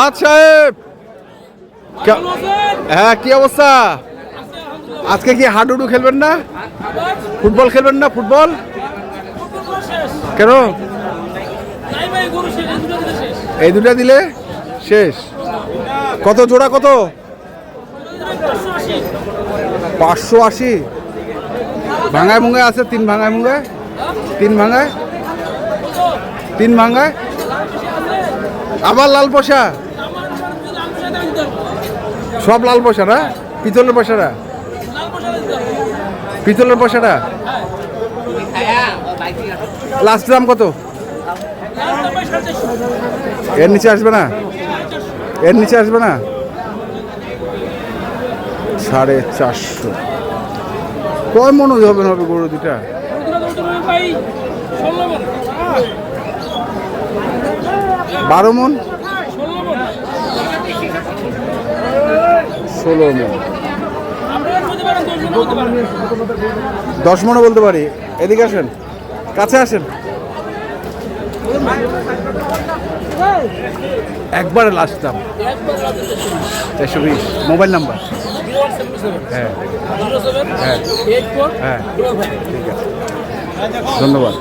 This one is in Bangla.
আচ্ছা হ্যাঁ, কি অবস্থা? আজকে কি হাডুডু খেলবেন না? ফুটবল খেলবেন না? ফুটবল কেন? এই দুটা দিলে শেষ। কত জোড়া? কত? 580। ভাঙায় মুঙ্গায় আছে? 3 ভাঙায় মুঙ্গায়? 3 ভাঙায়? 3 ভাঙায়? আবার লাল পয়সা? সব লাল পয়সা না? পিতলের পয়সাটা? পিতলের পয়সাটা লাস্ট দাম কত? এর নিচে আসবে না? এর নিচে আসবে না? 450। কয় মন হবে গরু দুটা? 12 মন? 16 মন? 10 মনও বলতে পারি। এদিকে আসেন, কাছে আসেন। একবারে লাস্ট দাম 420। Mobile number? হ্যাঁ হ্যাঁ হ্যাঁ, ঠিক আছে, ধন্যবাদ।